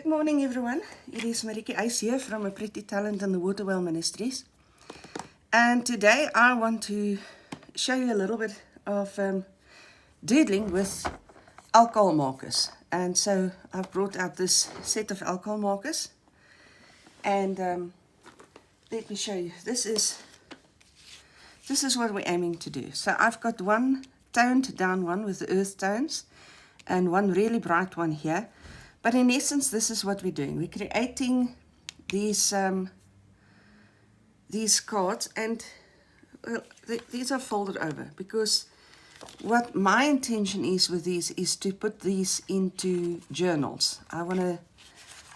Good morning, everyone. It is Marieke Eys here from A Pretty Talent and the Waterwell Ministries. And today I want to show you a little bit of doodling with alcohol markers. And so I've brought out this set of alcohol markers. And let me show you. This is what we're aiming to do. So I've got one toned down one with the earth tones and one really bright one here. But in essence, this is what we're doing. We're creating these cards, and well, these are folded over because what my intention is with these is to put these into journals. I want to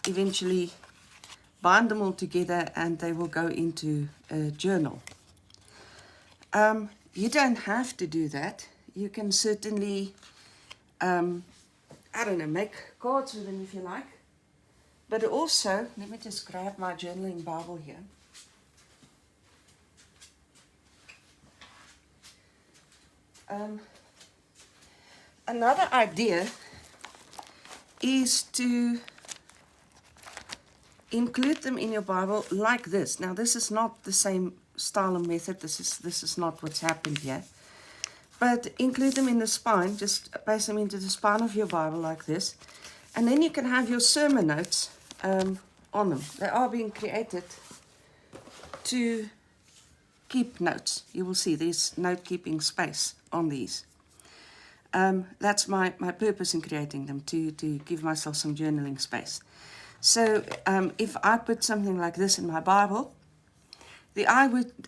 eventually bind them all together and they will go into a journal. You don't have to do that. You can certainly I don't know, make cards with them if you like. But also, let me just grab my journaling Bible here. Another idea is to include them in your Bible like this. Now, this is not the same style and method. This is not what's happened here. But include them in the spine, just paste them into the spine of your Bible like this. And then you can have your sermon notes on them. They are being created to keep notes. You will see there's note-keeping space on these. That's my purpose in creating them, to give myself some journaling space. So if I put something like this in my Bible, the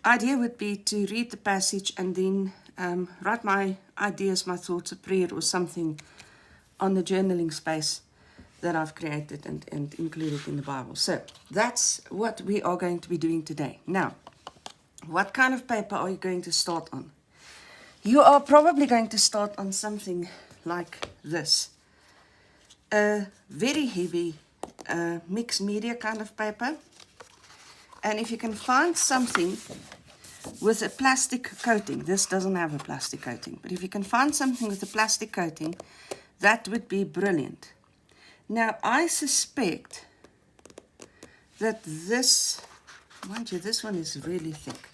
idea would be to read the passage and then write my ideas, my thoughts, a prayer or something on the journaling space that I've created and included in the Bible. So that's what we are going to be doing today. Now, what kind of paper are you going to start on? You are probably going to start on something like this. A very heavy mixed media kind of paper. And if you can find something with a plastic coating, this doesn't have a plastic coating, but if you can find something with a plastic coating, that would be brilliant. Now, I suspect that this, mind you, this one is really thick.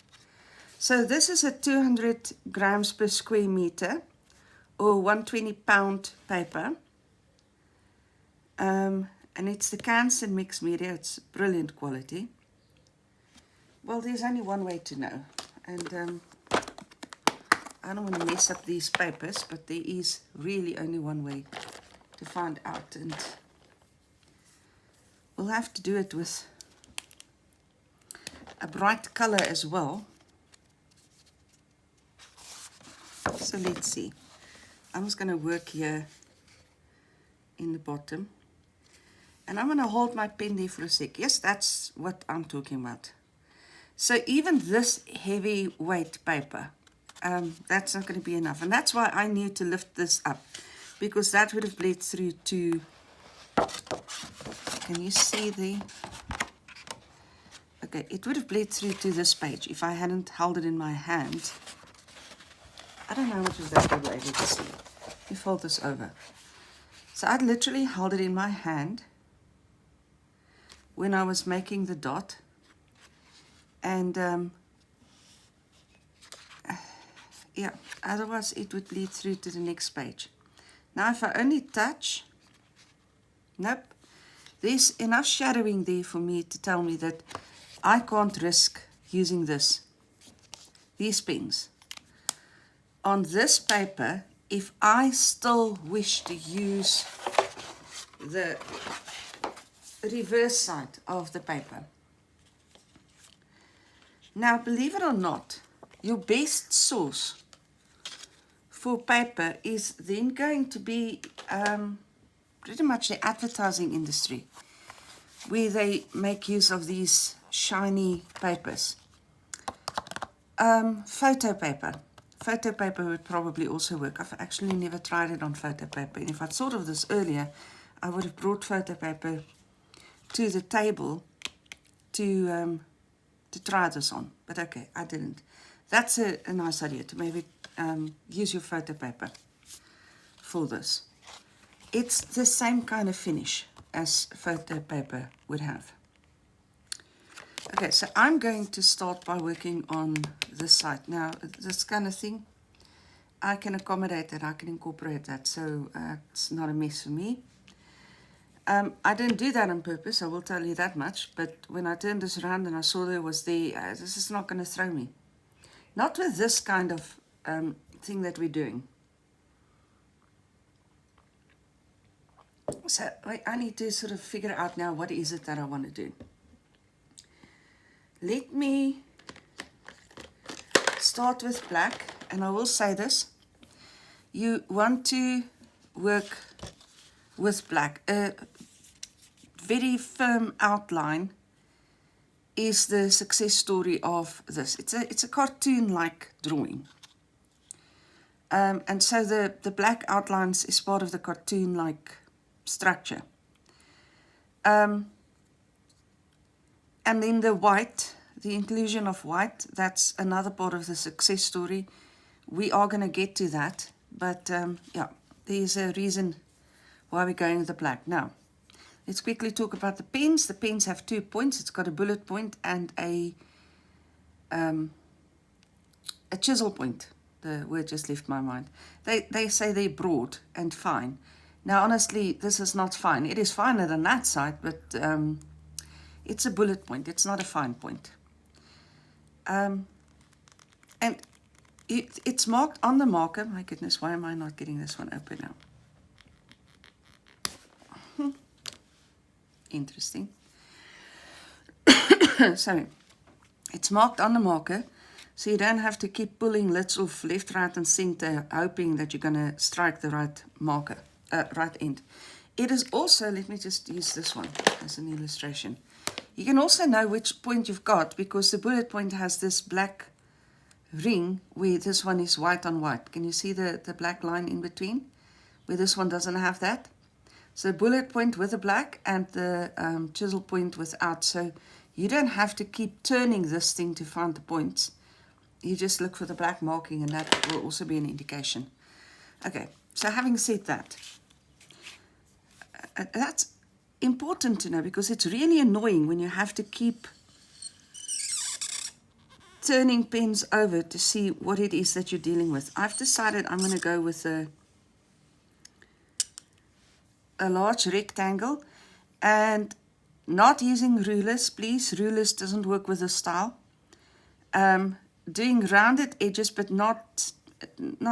So this is a 200 grams per square meter or 120 pound paper. And it's the Canson mixed media. It's brilliant quality. Well, there's only one way to know, and I don't want to mess up these papers, but there is really only one way to find out, and we'll have to do it with a bright color as well. So let's see. I'm just going to work here in the bottom, and I'm going to hold my pen there for a sec. Yes, that's what I'm talking about. So even this heavyweight paper, that's not going to be enough. And that's why I need to lift this up, because that would have bled through to, can you see the, okay, it would have bled through to this page if I hadn't held it in my hand. I don't know how much of that you'll be able to see. Let me fold this over. So I'd literally held it in my hand when I was making the dot. And yeah, otherwise it would bleed through to the next page. Now if I only touch, nope, there's enough shadowing there for me to tell me that I can't risk using these pens on this paper if I still wish to use the reverse side of the paper. Now, believe it or not, your best source for paper is then going to be pretty much the advertising industry, where they make use of these shiny papers. Photo paper. Photo paper would probably also work. I've actually never tried it on photo paper. And if I'd thought of this earlier, I would have brought photo paper to the table to try this on, but okay, I didn't. That's a nice idea, to maybe use your photo paper for this. It's the same kind of finish, as photo paper would have. Okay, so I'm going to start by working on this side. Now, this kind of thing, I can accommodate that, I can incorporate that, so it's not a mess for me. I didn't do that on purpose, I will tell you that much, but when I turned this around and I saw there was there, this is not going to throw me. Not with this kind of thing that we're doing. So I need to sort of figure out now what is it that I want to do. Let me start with black, and I will say this. You want to work with black. A very firm outline is the success story of this. It's a cartoon-like drawing. And so the black outlines is part of the cartoon-like structure. And then the white, the inclusion of white, that's another part of the success story. We are going to get to that, but yeah, there's a reason why we're going with the black. Now, let's quickly talk about the pens. The pens have 2 points. It's got a bullet point and a chisel point. The word just left my mind. They say they're broad and fine. Now, honestly, this is not fine. It is finer than that side, but it's a bullet point. It's not a fine point. And it's marked on the marker. My goodness, why am I not getting this one open now? Interesting. Sorry. It's marked on the marker, so you don't have to keep pulling lids off left, right, and center, hoping that you're going to strike the right marker, right end. It is also, let me just use this one as an illustration. You can also know which point you've got because the bullet point has this black ring where this one is white on white. Can you see the black line in between where this one doesn't have that? So bullet point with the black and the chisel point without. So you don't have to keep turning this thing to find the points. You just look for the black marking and that will also be an indication. Okay, so having said that, that's important to know because it's really annoying when you have to keep turning pens over to see what it is that you're dealing with. I've decided I'm going to go with a large rectangle and not using rulers, please. Rulers doesn't work with this style. Doing rounded edges, but not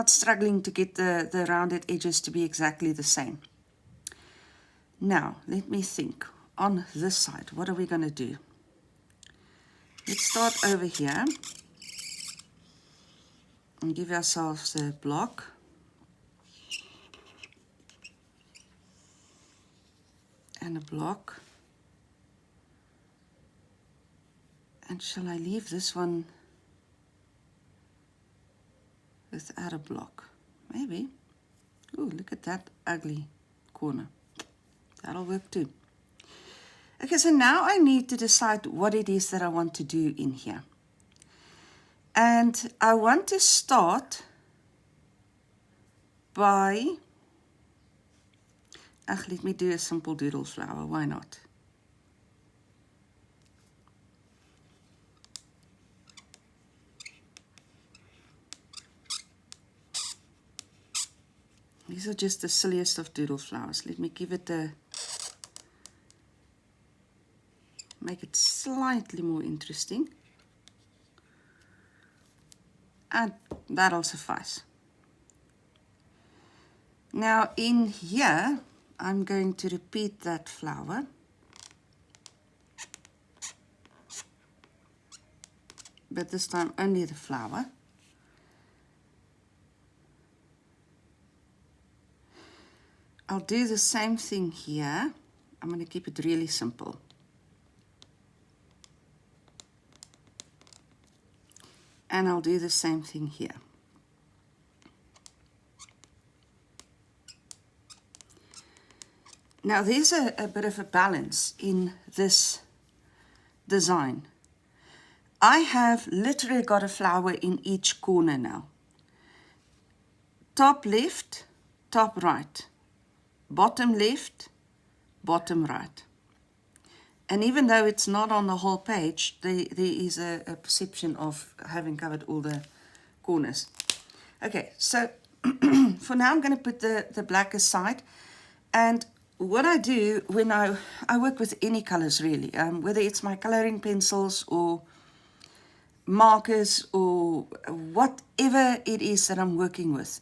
struggling to get the rounded edges to be exactly the same. Now, let me think. On this side, what are we going to do? Let's start over here and give ourselves a block. And a block. And shall I leave this one without a block? Maybe. Ooh, look at that ugly corner. That'll work too. Okay, so now I need to decide what it is that I want to do in here. And I want to start by, let me do a simple doodle flower, why not? These are just the silliest of doodle flowers. Let me give it a, make it slightly more interesting. And that'll suffice. Now in here, I'm going to repeat that flower. But this time only the flower. I'll do the same thing here. I'm going to keep it really simple. And I'll do the same thing here. Now there's a bit of a balance in this design. I have literally got a flower in each corner now. Top left, top right. Bottom left, bottom right. And even though it's not on the whole page, there is a perception of having covered all the corners. Okay, so for now I'm going to put the black aside. And what I do when I work with any colors really, whether it's my coloring pencils or markers or whatever it is that I'm working with,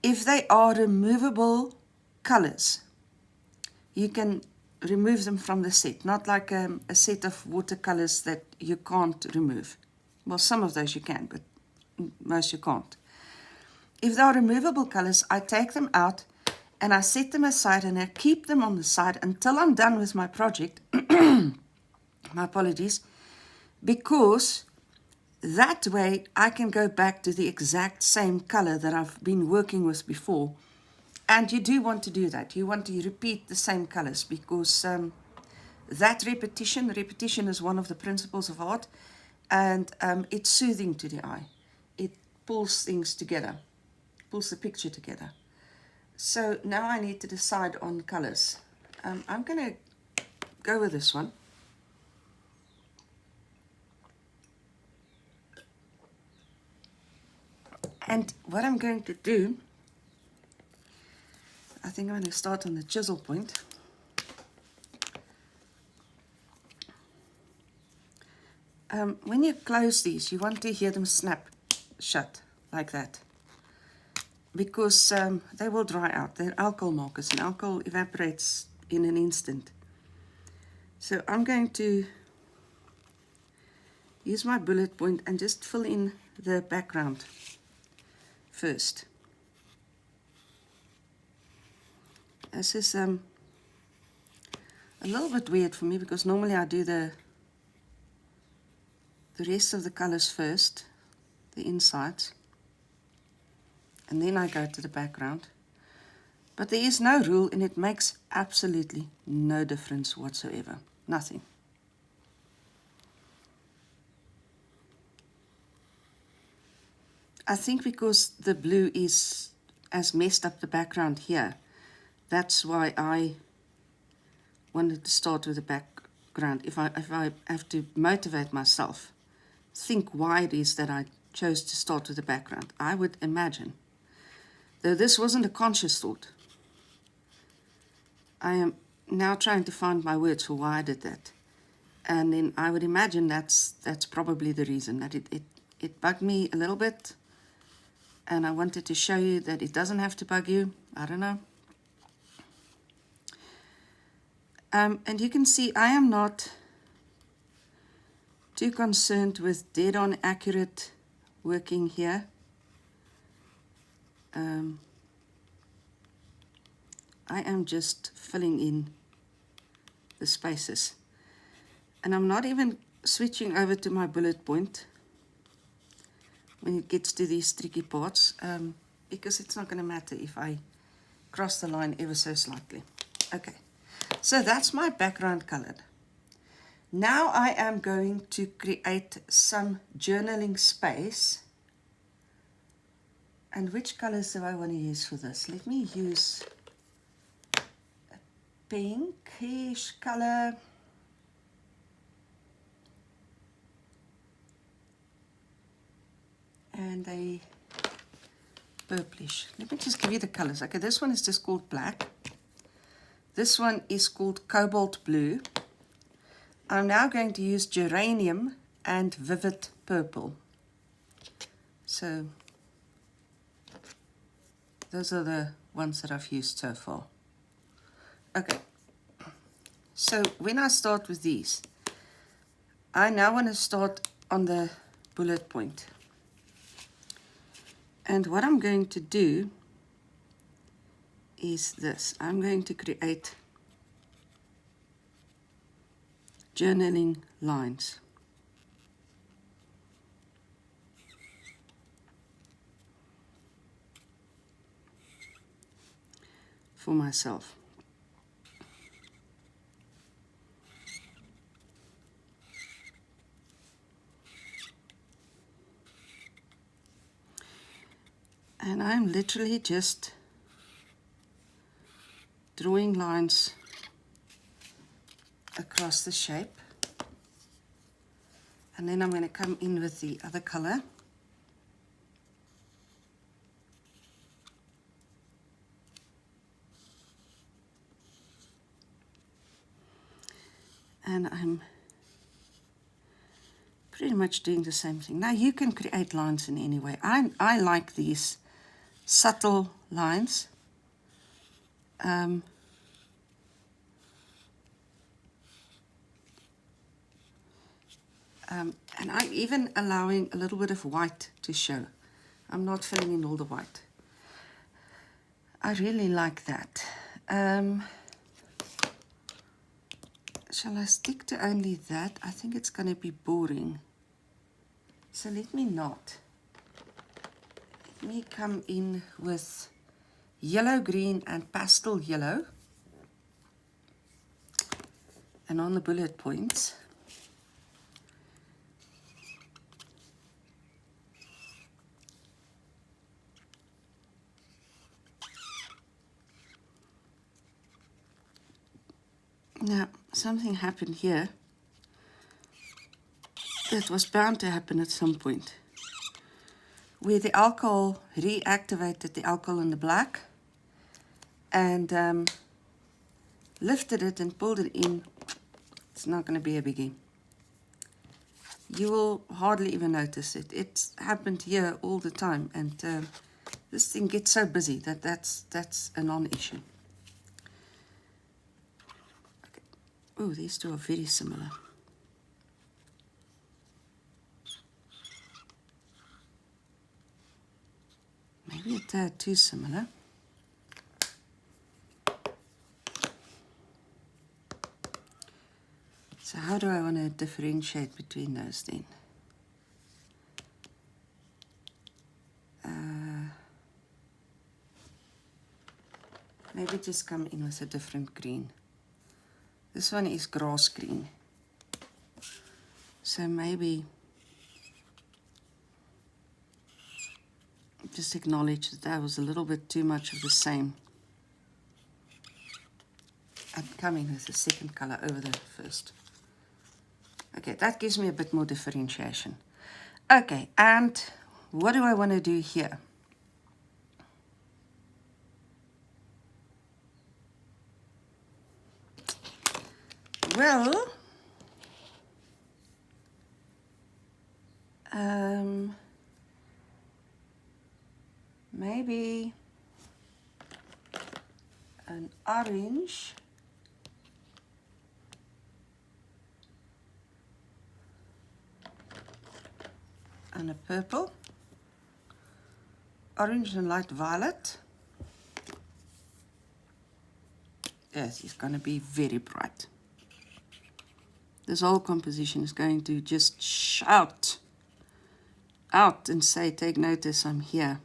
if they are removable colors, you can remove them from the set, not like a set of watercolors that you can't remove. Well, some of those you can, but most you can't. If they are removable colors, I take them out and I set them aside and I keep them on the side until I'm done with my project. My apologies. Because that way I can go back to the exact same color that I've been working with before. And you do want to do that. You want to repeat the same colors because that repetition is one of the principles of art, and it's soothing to the eye. It pulls things together, pulls the picture together. So now I need to decide on colors. I'm going to go with this one. And what I'm going to do, I think I'm going to start on the chisel point. When you close these, you want to hear them snap shut like that, because they will dry out. They're alcohol markers, and alcohol evaporates in an instant. So I'm going to use my bullet point and just fill in the background first. This is a little bit weird for me because normally I do the rest of the colors first, the insides, and then I go to the background. But there is no rule, and it makes absolutely no difference whatsoever. Nothing. I think because the blue has messed up the background here, that's why I wanted to start with the background. If I have to motivate myself, think why it is that I chose to start with the background, I would imagine, though this wasn't a conscious thought, I am now trying to find my words for why I did that. And then I would imagine that's probably the reason, that it bugged me a little bit, and I wanted to show you that it doesn't have to bug you. I don't know. And you can see I am not too concerned with dead-on accurate working here. I am just filling in the spaces. And I'm not even switching over to my bullet point when it gets to these tricky parts, because it's not going to matter if I cross the line ever so slightly. Okay, so that's my background colored. Now I am going to create some journaling space. And which colors do I want to use for this? Let me use a pinkish color. And a purplish. Let me just give you the colors. Okay, this one is just called black. This one is called cobalt blue. I'm now going to use geranium and vivid purple. So those are the ones that I've used so far. Okay, so when I start with these, I now want to start on the bullet point. And what I'm going to do is this. I'm going to create journaling lines. For myself. And I'm literally just drawing lines across the shape. And then I'm going to come in with the other color. And I'm pretty much doing the same thing. Now you can create lines in any way. I like these subtle lines. And I'm even allowing a little bit of white to show. I'm not filling in all the white. I really like that. Shall I stick to only that? I think it's going to be boring. So let me not. Let me come in with yellow, green, and pastel yellow. And on the bullet points, now something happened here that was bound to happen at some point, where the alcohol reactivated the alcohol in the black and lifted it and pulled it in. It's not going to be a biggie. You will hardly even notice it. It's happened here all the time, and this thing gets so busy that that's a non-issue. Okay. Oh, these two are very similar. Maybe a tad too similar. So how do I want to differentiate between those then? Maybe just come in with a different green. This one is grass green. So maybe just acknowledge that that was a little bit too much of the same. And come in with a second color over the first. Okay, that gives me a bit more differentiation. Okay, and what do I want to do here? Well, maybe an orange and a purple, orange and light violet. Yes, it's going to be very bright. This whole composition is going to just shout out and say, take notice, I'm here.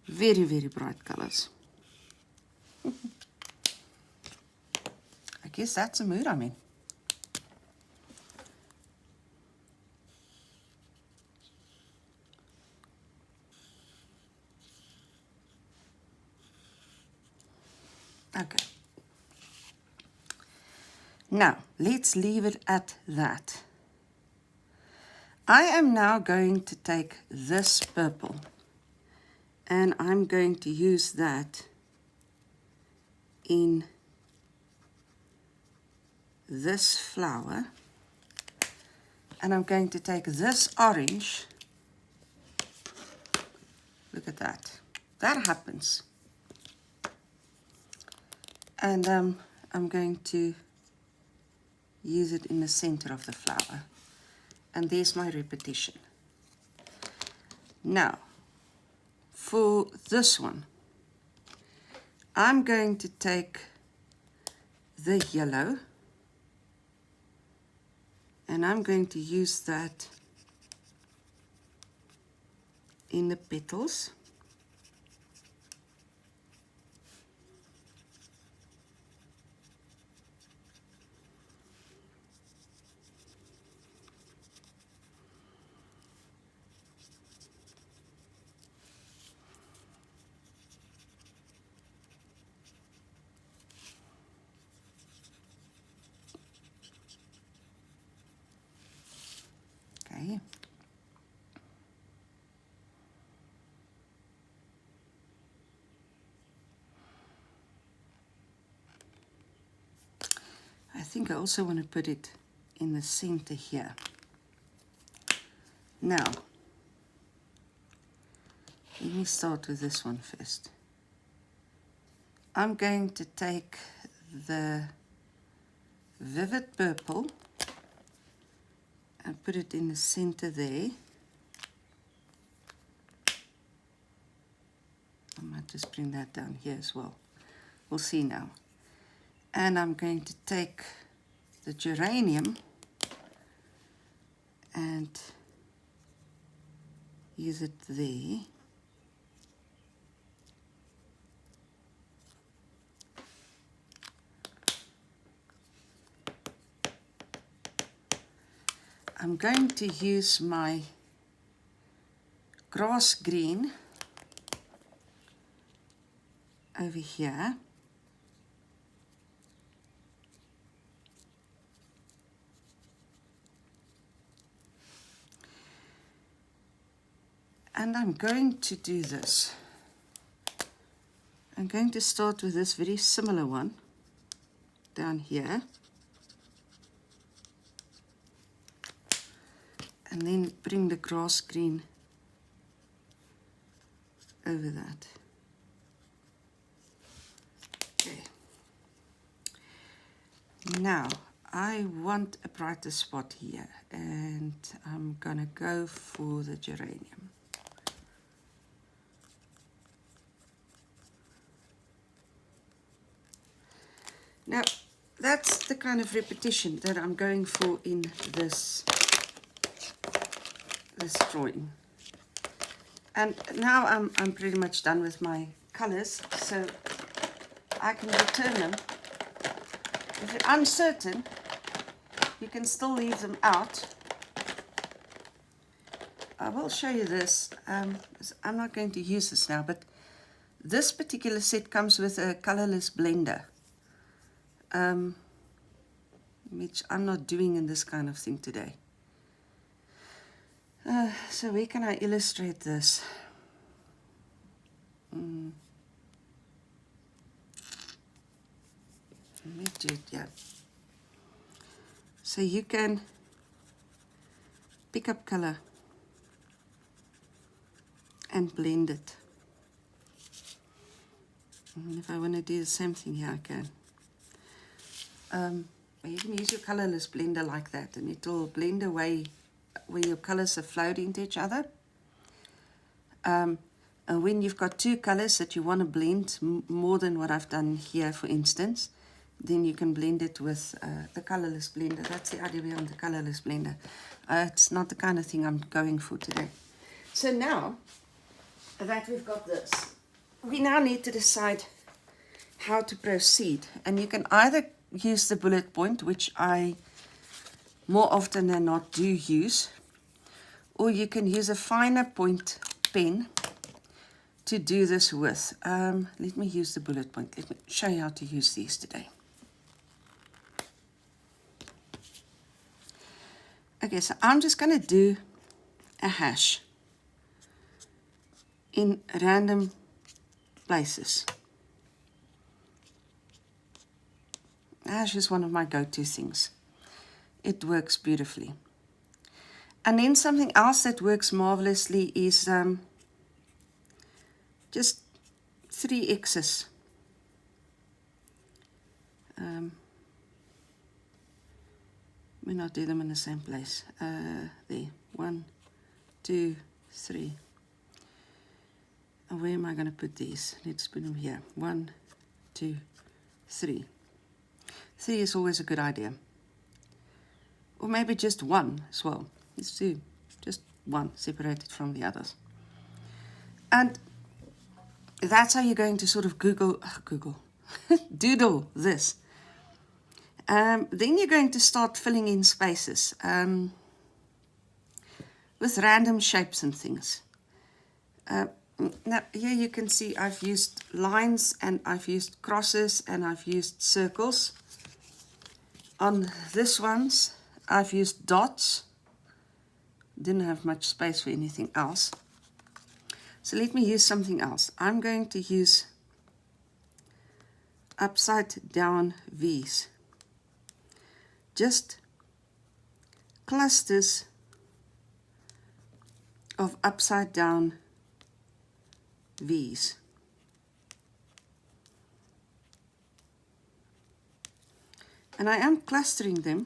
Very, very bright colors. I guess that's a mood I'm in. Okay. Now, let's leave it at that. I am now going to take this purple and I'm going to use that in this flower. And I'm going to take this orange. Look at that. That happens. And I'm going to use it in the center of the flower. And there's my repetition. Now, for this one, I'm going to take the yellow and I'm going to use that in the petals. I think I also want to put it in the center here. Now, let me start with this one first. I'm going to take the vivid purple and put it in the center there. I might just bring that down here as well. We'll see now. And I'm going to take the geranium and use it there. I'm going to use my grass green over here. And I'm going to do this. I'm going to start with this very similar one down here. And then bring the grass green over that. Okay. Now, I want a brighter spot here, and I'm gonna go for the geranium. Now, that's the kind of repetition that I'm going for in this drawing. And now I'm pretty much done with my colors, so I can return them. If you're uncertain, you can still leave them out. I will show you this. I'm not going to use this now, but this particular set comes with a colorless blender, which I'm not doing in this kind of thing today. So where can I illustrate this? Let me do it, yeah. So you can pick up color and blend it. And if I want to do the same thing here, I can. You can use your colorless blender like that, and it will blend away where your colors have flowed into each other. And when you've got two colors that you want to blend more than what I've done here, for instance, then you can blend it with the colorless blender. That's the idea behind the colorless blender. It's not the kind of thing I'm going for today. So now that we've got this, we now need to decide how to proceed. And you can either use the bullet point, which I more often than not do use, or you can use a finer point pen to do this with. Let me use the bullet point. Let me show you how to use these today. Okay, so I'm just going to do a hash in random places. Hash is one of my go-to things. It works beautifully. And then something else that works marvelously is just 3 X's. May not do them in the same place. There, 1, 2, 3. And where am I going to put these? Let's put them here. 1, 2, 3. 3 is always a good idea. Or maybe just 1 as well. Let's do just 1 separated from the others. And that's how you're going to sort of doodle this. Then you're going to start filling in spaces with random shapes and things. Now here you can see I've used lines and I've used crosses and I've used circles. On this ones I've used dots. Didn't have much space for anything else. So let me use something else. I'm going to use upside down V's. just clusters of upside down V's. And I am clustering them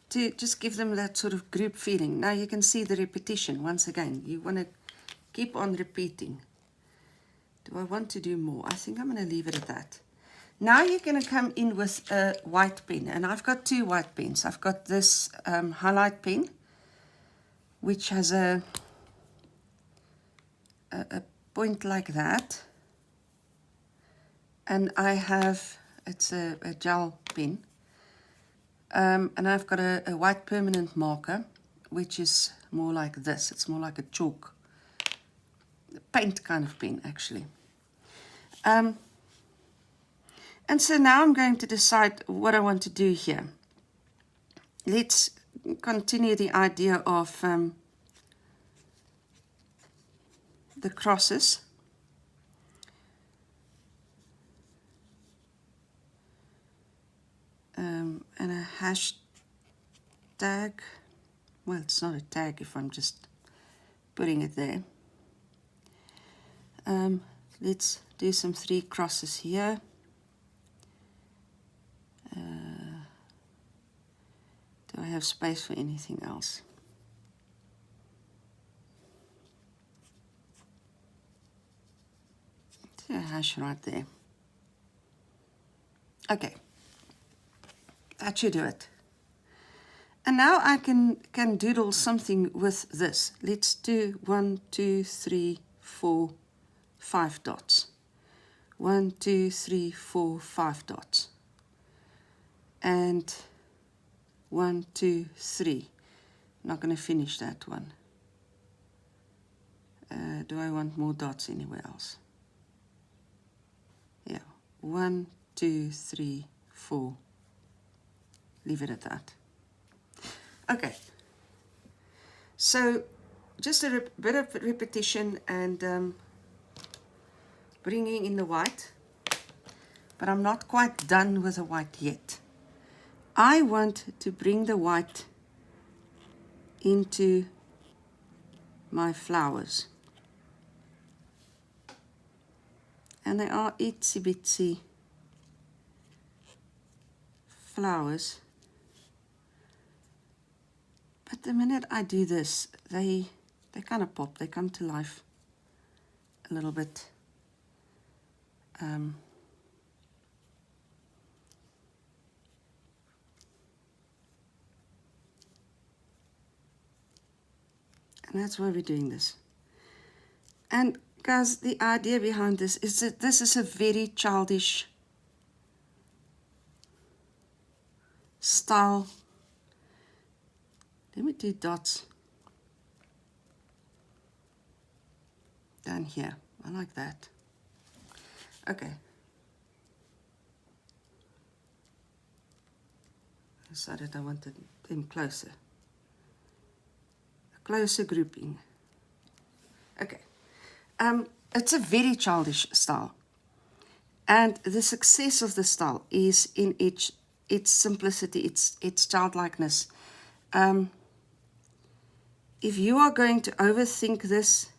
to just give them that sort of group feeling. Now you can see the repetition once again. You want to keep on repeating. Do I want to do more? I think I'm going to leave it at that. Now you're going to come in with a white pen, and I've got two white pens. I've got this highlight pen, which has a point like that, and I have, it's a gel pen, and I've got a white permanent marker, which is more like this. It's more like a chalk, paint kind of pen actually. And so now I'm going to decide what I want to do here. Let's continue the idea of the crosses. And a hashtag. Well, it's not a tag if I'm just putting it there. Let's do some 3 crosses here. Do I have space for anything else? Do a hash right there. Okay, that should do it. And now I can doodle something with this. Let's do 1, 2, 3, 4, 5 dots. 1, 2, 3, 4, 5 dots. And 1, 2, 3. Not going to finish that one. Do I want more dots anywhere else? Yeah. 1, 2, 3, 4. Leave it at that. Okay. So just a bit of repetition and bringing in the white. But I'm not quite done with the white yet. I want to bring the white into my flowers. And they are itsy bitsy flowers. But the minute I do this, they kind of pop, they come to life a little bit. And that's why we're doing this. And guys, the idea behind this is that this is a very childish style. Let me do dots down here. I like that. Okay. I decided I wanted them closer. A closer grouping. Okay. It's a very childish style. And the success of the style is in its simplicity, its childlikeness. If you are going to overthink this,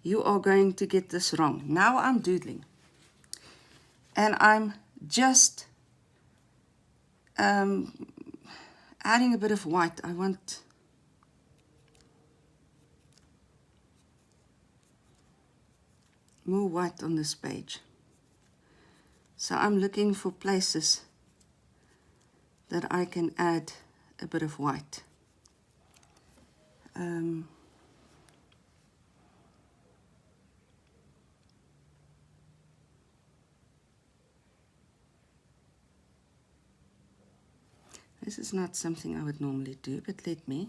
you are going to get this wrong. Now I'm doodling. And I'm just adding a bit of white. I want more white on this page. So I'm looking for places that I can add a bit of white. This is not something I would normally do, but let me.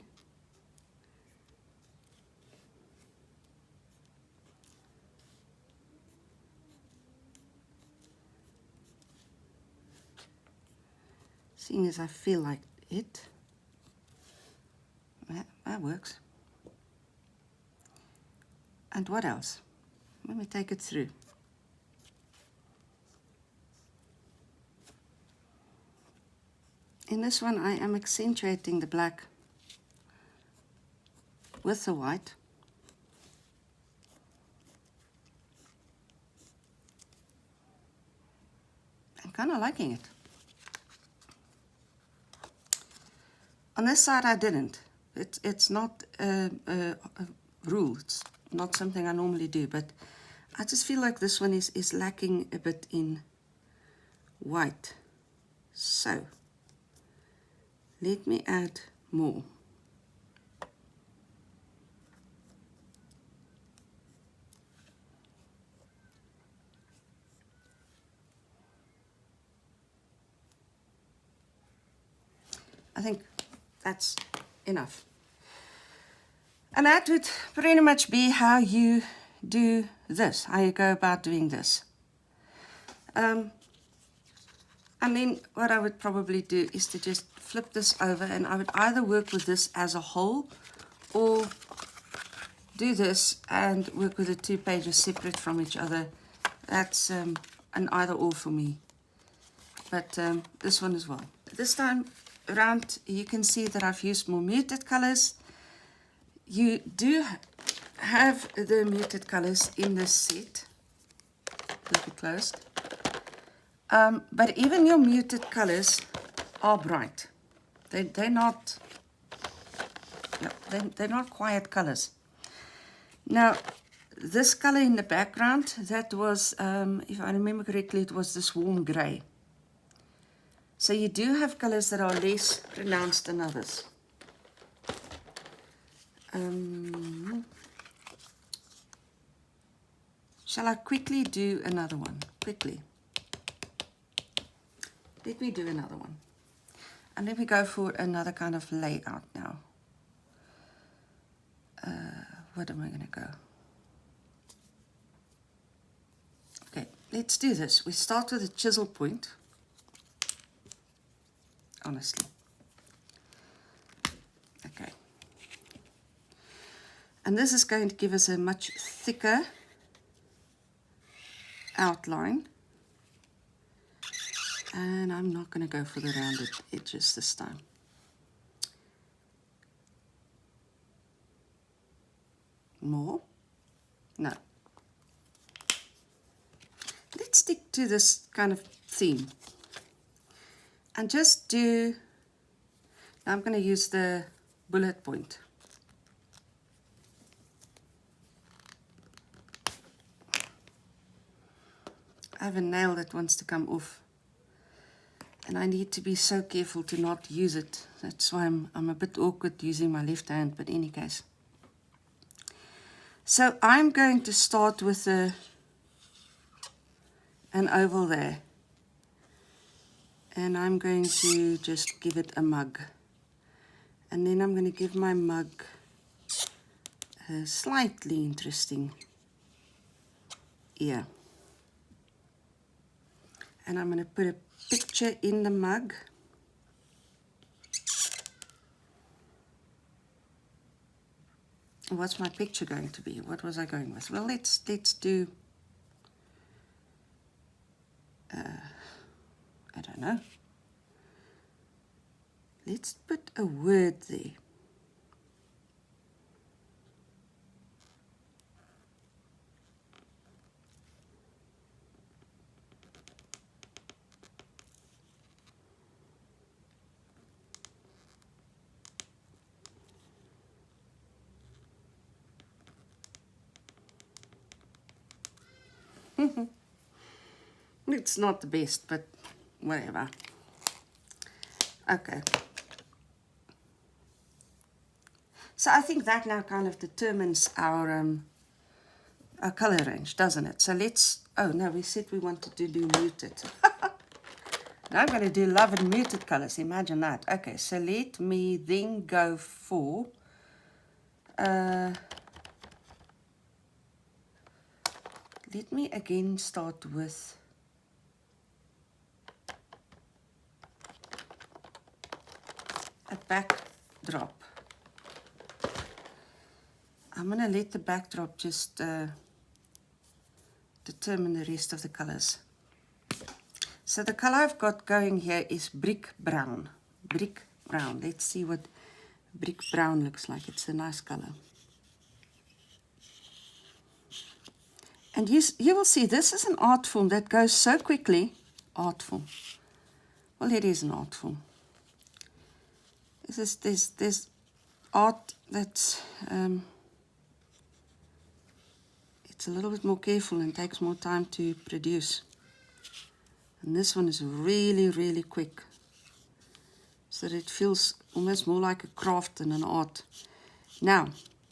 Seeing as I feel like it, that works. And what else? Let me take it through. In this one I am accentuating the black with the white. I'm kind of liking it. On this side I didn't. It's not a rule. It's not something I normally do, but I just feel like this one is lacking a bit in white. So let me add more. I think that's enough. And that would pretty much be how you do this, how you go about doing this. And then what I would probably do is to just flip this over, and I would either work with this as a whole or do this and work with the 2 pages separate from each other. That's an either or for me. But this one as well. This time around you can see that I've used more muted colors. You do have the muted colors in this set. Keep it closed. But even your muted colors are bright. They're not quiet colors. Now, this color in the background, that was, if I remember correctly, it was this warm gray. So you do have colors that are less pronounced than others. Shall I quickly do another one? Quickly. Let me do another one. And let me go for another kind of layout now. What am I going to go? Okay, let's do this. We start with a chisel point. Honestly. Okay. And this is going to give us a much thicker outline. And I'm not going to go for the rounded edges this time. More? No. Let's stick to this kind of theme. And just do, now I'm going to use the bullet point. I have a nail that wants to come off. And I need to be so careful to not use it. That's why I'm a bit awkward using my left hand, but in any case. So I'm going to start with an oval there. And I'm going to just give it a mug. And then I'm going to give my mug a slightly interesting ear. And I'm going to put a picture in the mug. What's my picture going to be? What was I going with? Well, let's do, I don't know. Let's put a word there. It's not the best, but whatever. Okay. So I think that now kind of determines our color range, doesn't it? So let's, oh no, we said we wanted to do muted. Now I'm going to do love and muted colors, imagine that. Okay, so let me then go for, let me again start with a backdrop. I'm going to let the backdrop just determine the rest of the colors. So the color I've got going here is brick brown. brick brown. Let's see what brick brown looks like. It's a nice color. And you will see this is an art form that goes so quickly. Art form. Well, it is an art form. There's art that's it's a little bit more careful and takes more time to produce. And this one is really, really quick. So that it feels almost more like a craft than an art. Now,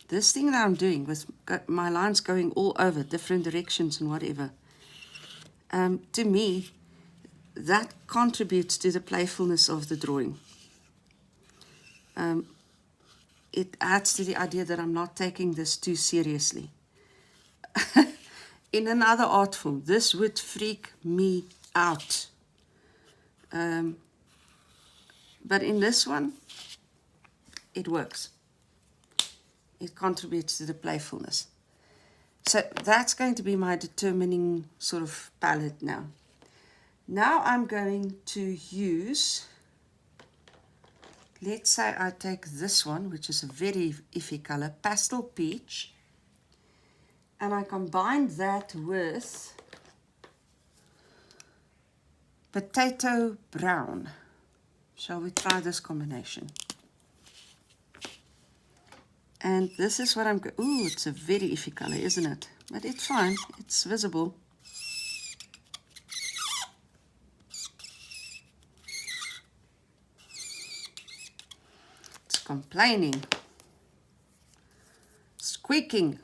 this thing that I'm doing with my lines going all over, different directions and whatever, to me, that contributes to the playfulness of the drawing. It adds to the idea that I'm not taking this too seriously. In another art form, this would freak me out. But in this one, it works. It contributes to the playfulness. So that's going to be my determining sort of palette now. Now I'm going to use, let's say I take this one, which is a very iffy color, Pastel Peach, and I combine that with Potato Brown. Shall we try this combination? And this is what I'm going. Ooh, it's a very iffy color, isn't it? But it's fine. It's visible. It's complaining. Squeaking.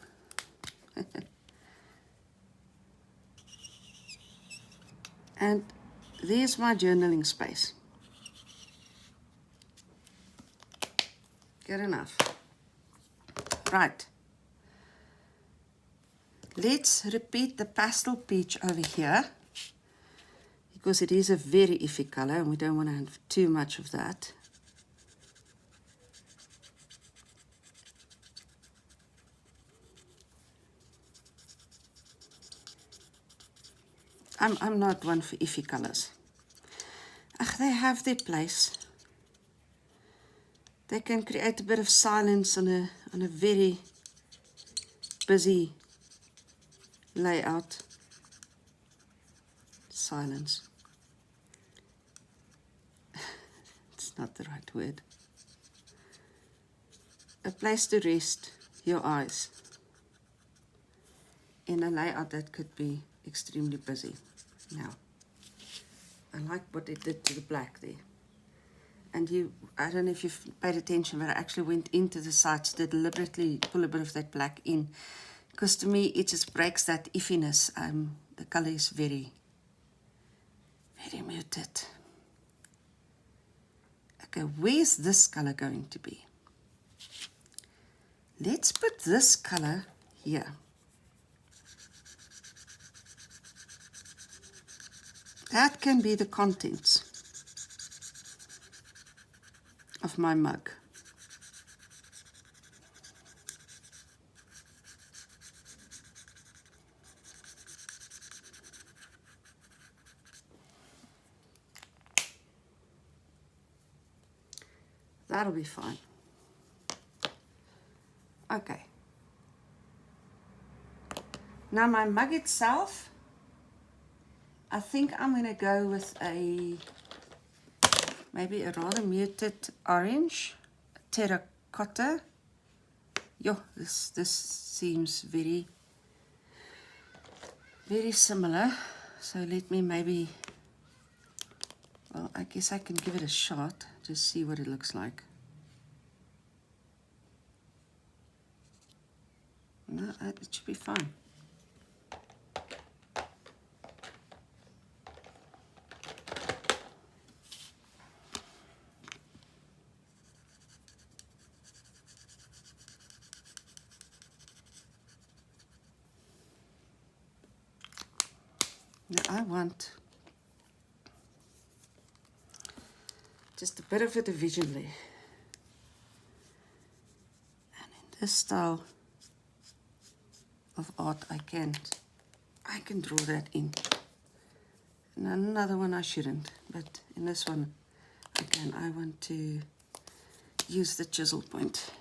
And there's my journaling space. Good enough. Right. Let's repeat the Pastel Peach over here, because it is a very iffy color and we don't want to have too much of that. I'm not one for iffy colors. They have their place. They can create a bit of silence on a very busy layout. Silence. It's not the right word. A place to rest your eyes in a layout that could be extremely busy. Now, I like what it did to the black there. And I don't know if you've paid attention, but I actually went into the sides to deliberately pull a bit of that black in, because to me it just breaks that iffiness. The color is very, very muted. Okay, where's this color going to be? Let's put this color here. That can be the contents of my mug. That'll be fine. Okay. Now my mug itself, I think I'm going to go with maybe a rather muted orange, terracotta. Yo, this seems very, very similar. So let me maybe, well, I guess I can give it a shot to see what it looks like. No, it should be fine. Now I want just a bit of a division there. And in this style of art I can draw that in. And another one I shouldn't, but in this one Again, I want to use the chisel point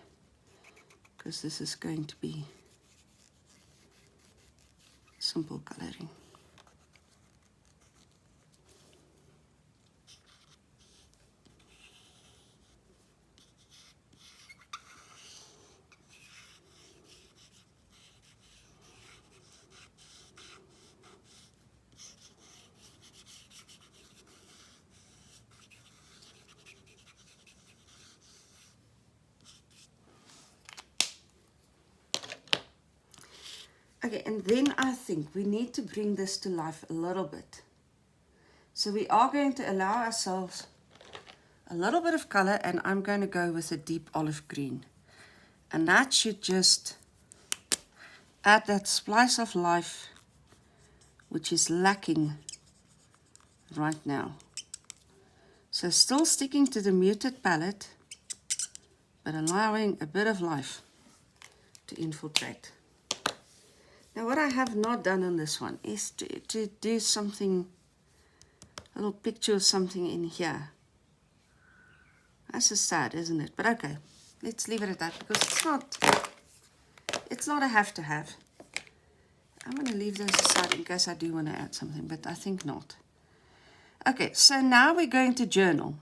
because this is going to be simple coloring. Okay, and then I think we need to bring this to life a little bit. So we are going to allow ourselves a little bit of color, and I'm going to go with a deep olive green. And that should just add that splice of life which is lacking right now. So still sticking to the muted palette, but allowing a bit of life to infiltrate. Now what I have not done on this one is to do something, a little picture of something in here. That's just sad, isn't it? But okay, let's leave it at that because it's not a have to have. I'm going to leave those aside in case I do want to add something, but I think not. Okay, so now we're going to journal.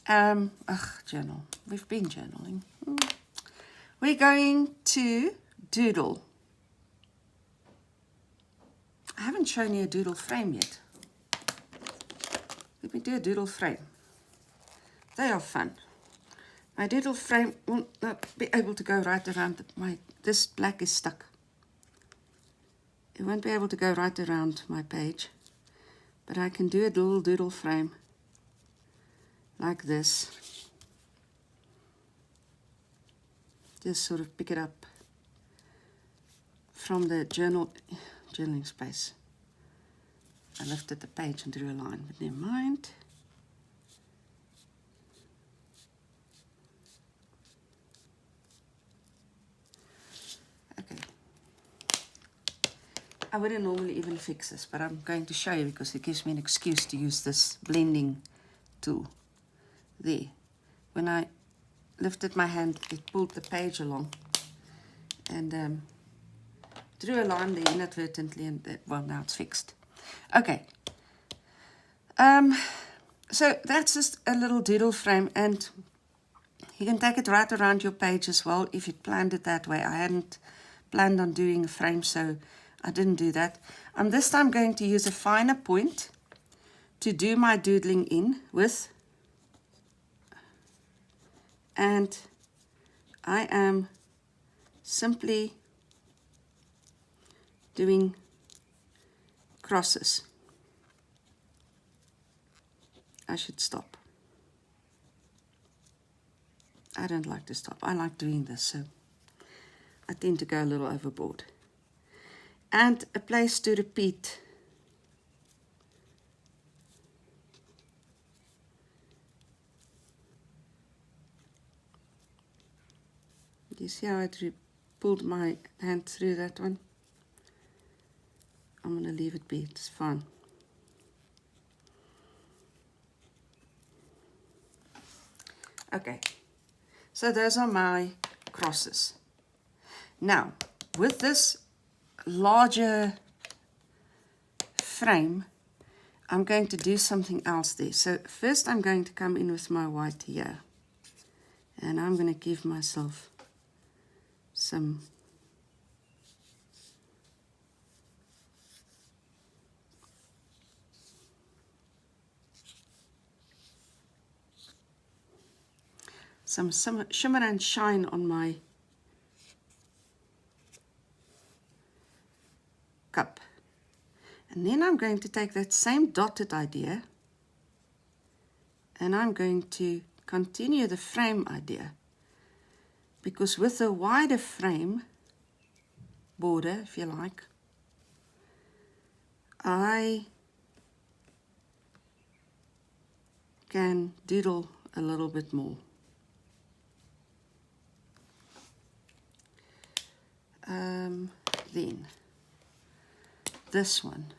Journal. We've been journaling. We're going to doodle. I haven't shown you a doodle frame yet. Let me do a doodle frame. They are fun. My doodle frame will not be able to go right around this black is stuck. It won't be able to go right around my page, but I can do a little doodle frame like this. Just sort of pick it up from the journaling space. I lifted the page and drew a line, but never mind. Okay. I wouldn't normally even fix this, but I'm going to show you because it gives me an excuse to use this blending tool. There. When I lifted my hand, it pulled the page along and drew a line there inadvertently, and well, now it's fixed. Okay. So that's just a little doodle frame, and you can take it right around your page as well if you planned it that way. I hadn't planned on doing a frame, so I didn't do that. I'm this time going to use a finer point to do my doodling in with, and I am simply doing crosses. I should stop. I don't like to stop. I like doing this, so I tend to go a little overboard. And a place to repeat. You see how I pulled my hand through that one? I'm going to leave it be. It's fine. Okay, so those are my crosses. Now, with this larger frame, I'm going to do something else there. So first I'm going to come in with my white here, and I'm going to give myself some shimmer and shine on my cup. And then I'm going to take that same dotted idea and I'm going to continue the frame idea, because with a wider frame border, if you like, I can doodle a little bit more. Then this one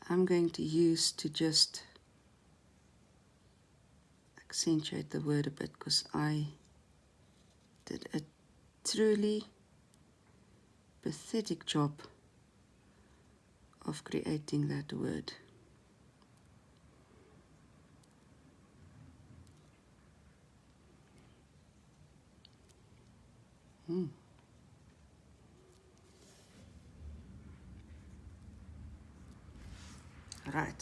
I'm going to use to just accentuate the word a bit because I did a truly pathetic job of creating that word. Right.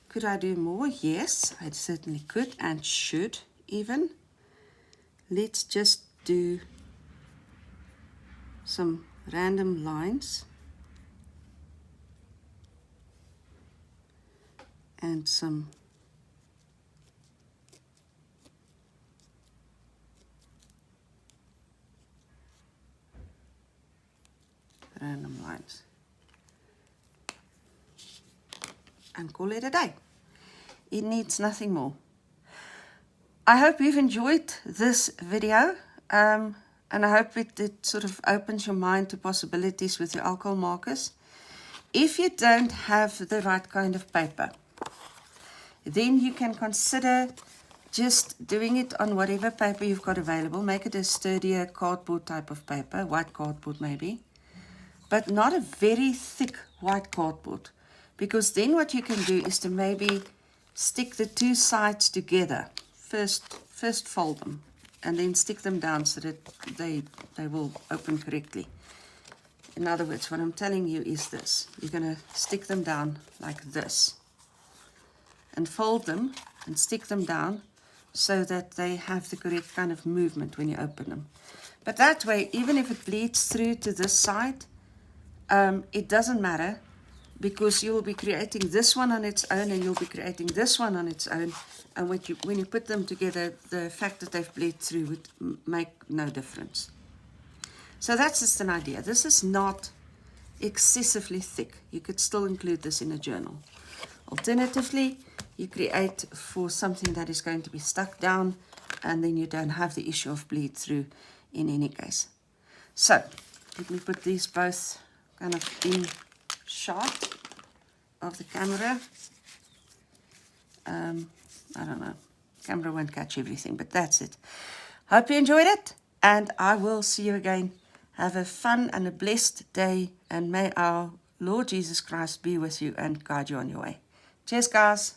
Could I do more? Yes, I certainly could and should even. Let's just do some random lines and some random lines and call it a day. It needs nothing more. I hope you've enjoyed this video, and I hope it sort of opens your mind to possibilities with your alcohol markers. If you don't have the right kind of paper, then you can consider just doing it on whatever paper you've got available. Make it a sturdier cardboard type of paper, white cardboard maybe, but not a very thick white cardboard, because then what you can do is to maybe stick the two sides together. First fold them and then stick them down so that they will open correctly. In other words, what I'm telling you is this. You're going to stick them down like this and fold them and stick them down so that they have the correct kind of movement when you open them. But that way, even if it bleeds through to this side, it doesn't matter, because you'll be creating this one on its own and you'll be creating this one on its own. And when you put them together, the fact that they've bled through would make no difference. So that's just an idea. This is not excessively thick. You could still include this in a journal. Alternatively, you create for something that is going to be stuck down, and then you don't have the issue of bleed through in any case. So let me put these both kind of in shot of the camera. I don't know, camera won't catch everything, but that's it. Hope you enjoyed it, and I will see you again. Have a fun and a blessed day, and may our Lord Jesus Christ be with you and guide you on your way. Cheers, guys.